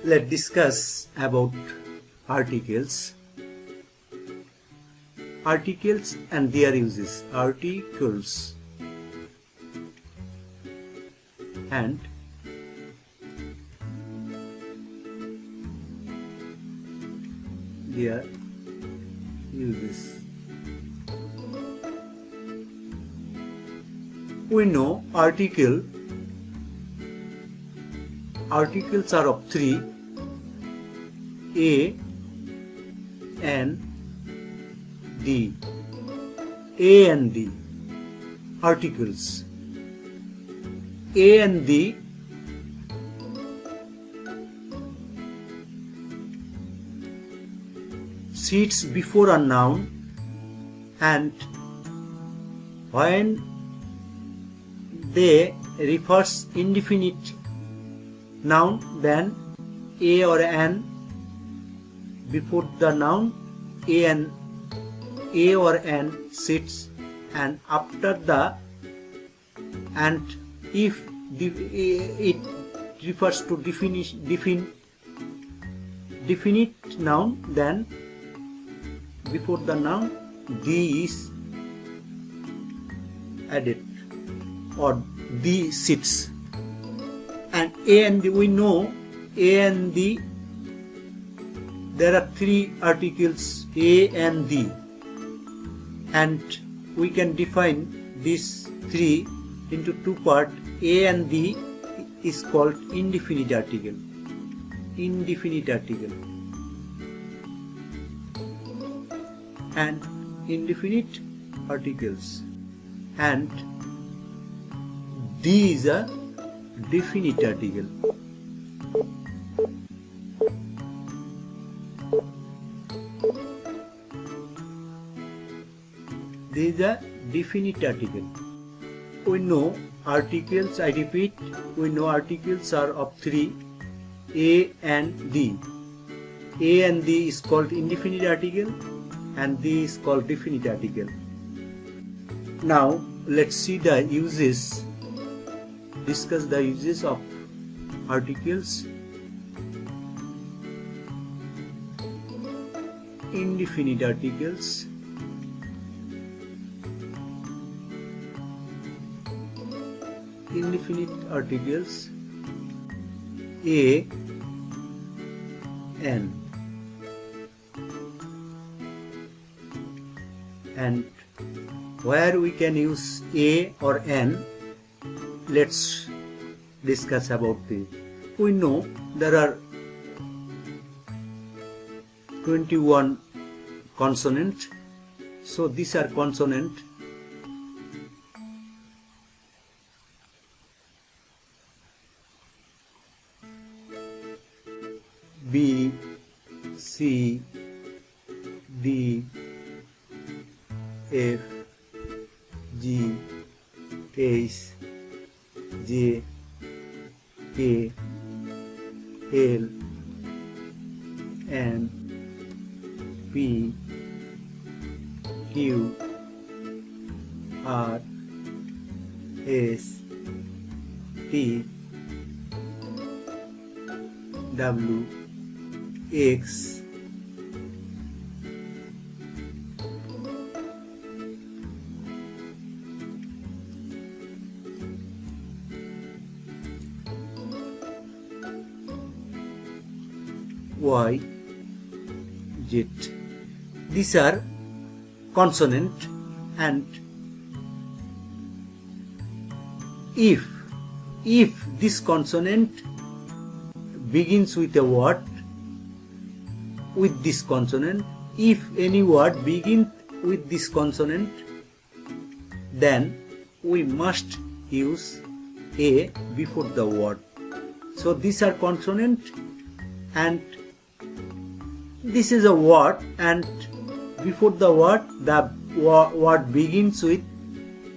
Let's discuss about articles. Articles and their uses. Articles and their uses. We know articles are of three: A and D. A and D. Articles. A and D sits before a noun, and when they refers indefinite noun, then a or an before the noun, a or an sits, and after the and if it refers to definite noun, then before the noun D is added or D sits. And A and D, we know A and D, there are three articles A and D, and we can define these three into two parts. A and D is called indefinite article. Indefinite article and indefinite articles, and D is a definite article. This is a definite article. We know articles, I repeat, we know articles are of three: A and D. A and D is called indefinite article, and D is called definite article. Now let's see the uses, discuss the uses of articles. Indefinite articles. Indefinite articles. A N, and where we can use A or N, let's discuss about this. We know there are 21 consonants, so these are consonants. B, C, D, F, G, H, J, K, L, M, P, Q, R, S, T, W, X, Y, Z. These are consonant, and if this consonant begins with a word with this consonant, if any word begins with this consonant, then we must use A before the word. So these are consonant, and this is a word, and before the word, the word begins with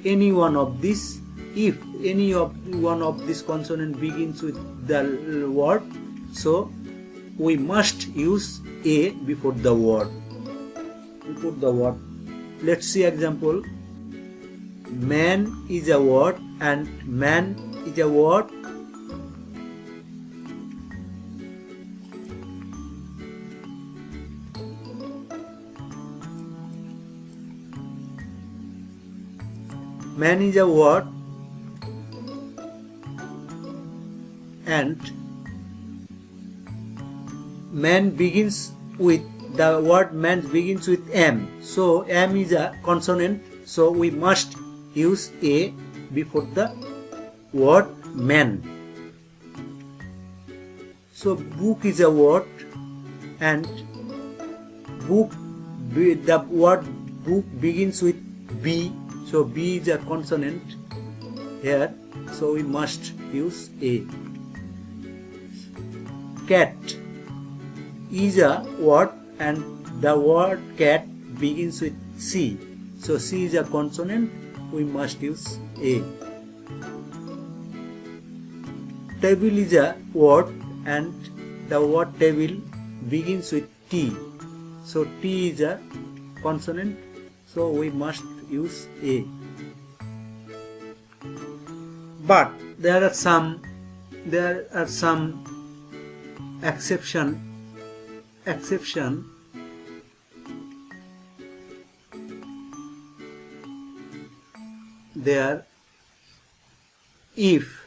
any one of these. If any of one of this consonant begins with the word, so we must use A before the word. Before the word. Let's see example. Man is a word, and man is a word Man is a word and man begins with the word man begins with M. So M is a consonant, so we must use A before the word man. So book is a word and book, the word book begins with B, so B is a consonant here, so we must use A. Cat is a word and the word cat begins with C, so C is a consonant, we must use A. Table is a word and the word table begins with T, so T is a consonant, so we must use A. But there are some exception. There, if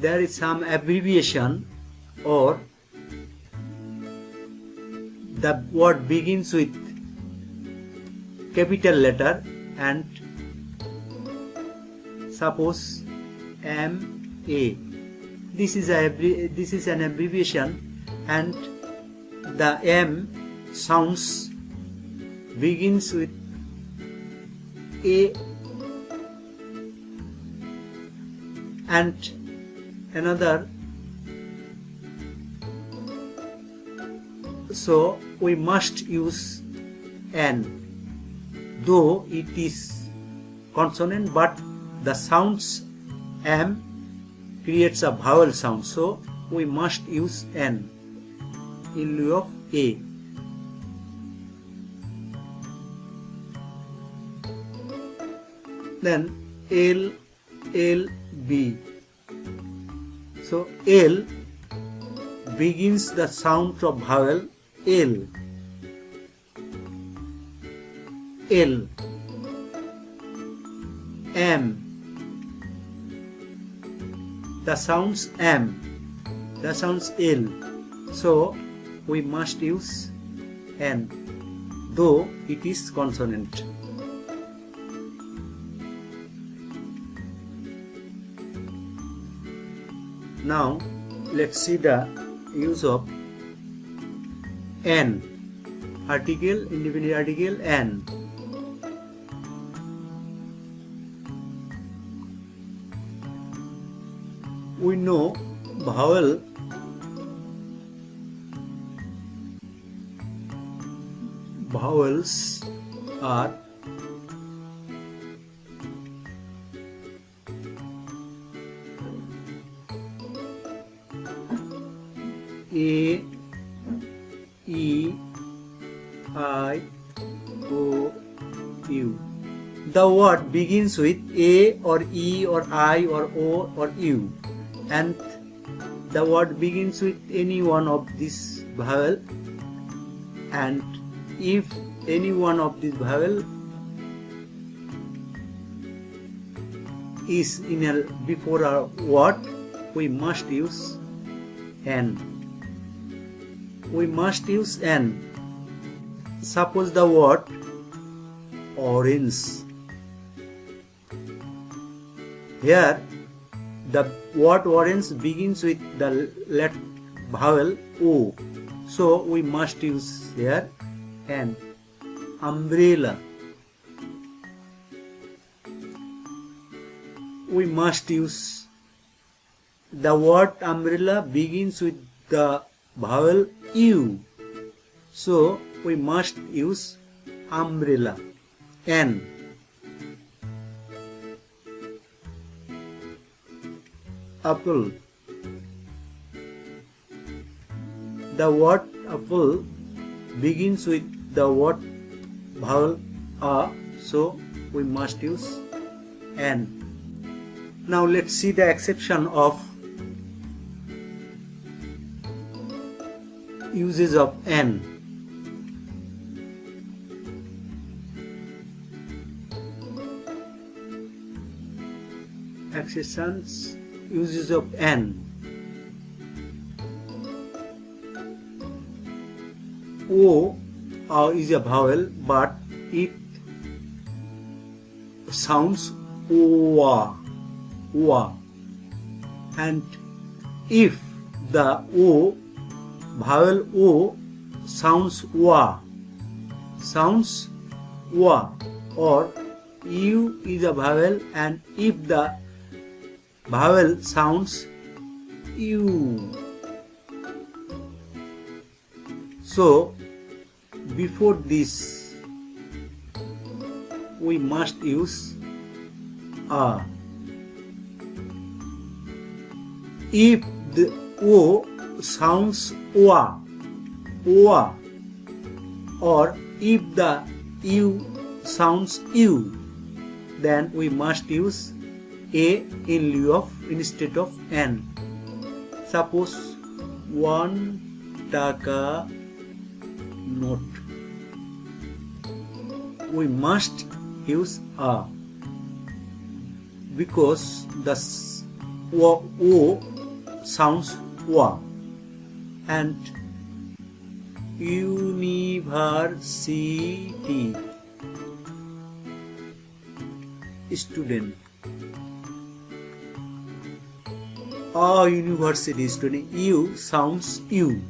there is some abbreviation or the word begins with capital letter and suppose MA, this is an abbreviation and the M sounds begins with A and another, so we must use N, though it is consonant but the sounds M creates a vowel sound, so we must use N in lieu of A. Then L, B. So L begins the sound of vowel L. L. M. The sounds M. The sounds L. So we must use N, though it is consonant. Now let's see the use of N, article, independent article N. We know vowels are A, E, I, O, U. The word begins with A or E or I or O or U, and the word begins with any one of these vowel, and if any one of these vowel is in a before a word, we must use N. We must use N. Suppose the word orange. Here the word orange begins with the vowel O, so we must use here N. Umbrella. We must use the word umbrella begins with the vowel U, so we must use umbrella. N. Apple. The word apple begins with the word vowel A, so we must use N. Now let's see the exception of uses of an. Exceptions, uses of an. O is a vowel, but it sounds oa, oa. And if the O, vowel O sounds wa, or U is a vowel, and if the vowel sounds U. So before this we must use a. If the O sounds oa, or if the U sounds U, then we must use a instead of an. Suppose 1 taka note, we must use a, because the O sounds wa. And university, student, a university student, U sounds U.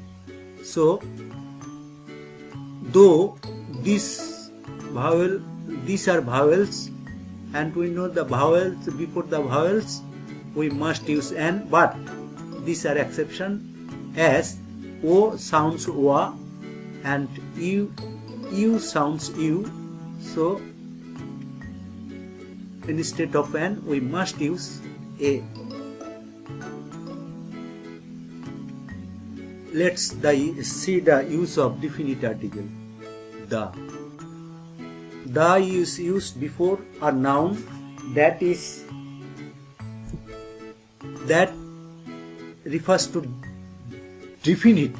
So though these are vowels, and we know the vowels, before the vowels we must use an, but these are exception, as O sounds wa and U sounds U. So instead of an we must use a. Let's see the use of definite article. The is used before a noun that refers to definite.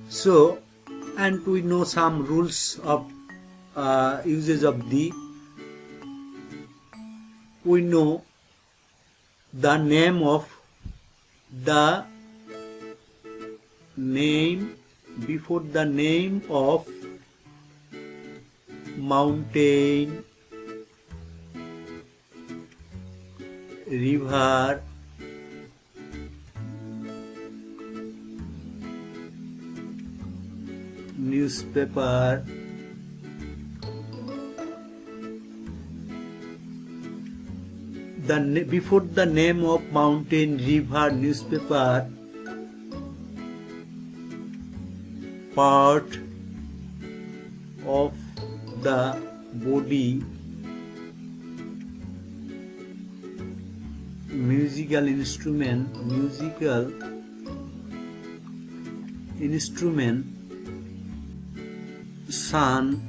So, and we know some rules of uses of the. We know the name before the name of mountain, river, newspaper, before the name of mountain, river, newspaper, part of the body, musical instrument, sun,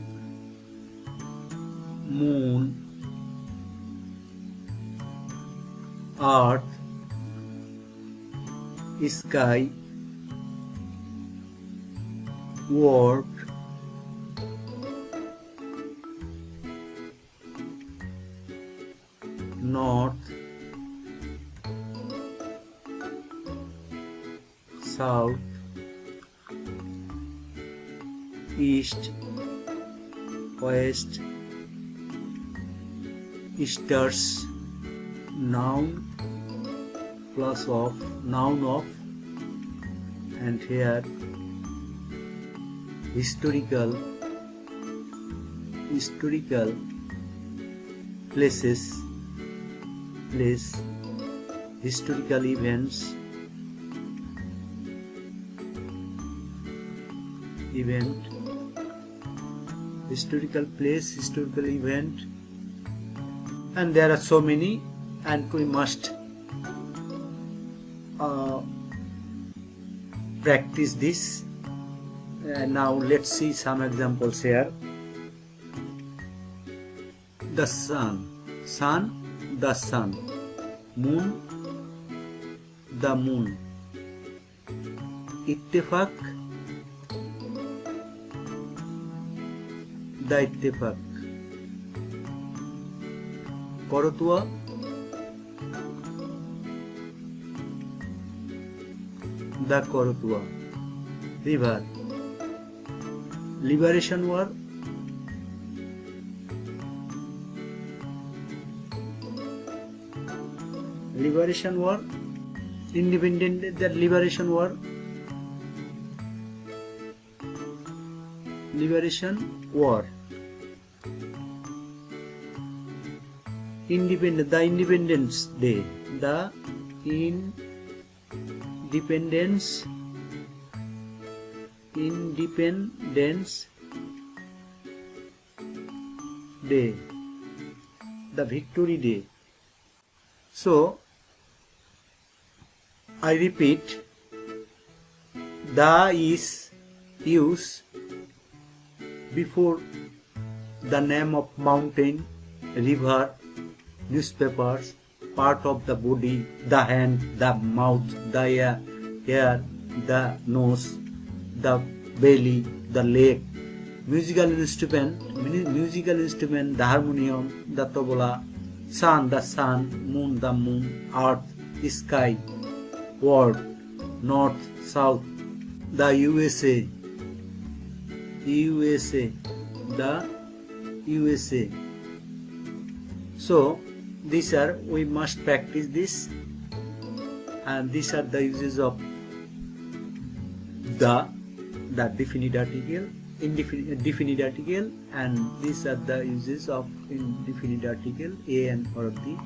moon, earth, sky, word, north, south, east, west, easters, noun plus of, noun of, and here historical places, historical events, historical place, historical event, and there are so many, and we must practice this. Now let's see some examples here. The sun the sun. Moon, the moon. Ittefaq, the ittefaq. Korotwa, the Korotwa. River. Liberation War, Liberation War, Independent, the Liberation War, Liberation War, Independent, the Independence Day, the Independence Day, the Victory Day. So, I repeat, the is used before the name of mountain, river, newspapers, part of the body, the hand, the mouth, the ear, the nose, the belly, the leg, musical instrument, the harmonium, the tabla, sun, the sun, moon, the moon, earth, sky, world, north, south, the USA, the USA. So these are, we must practice this, and these are the uses of the definite article, definite article, and these are the uses of indefinite article a and or the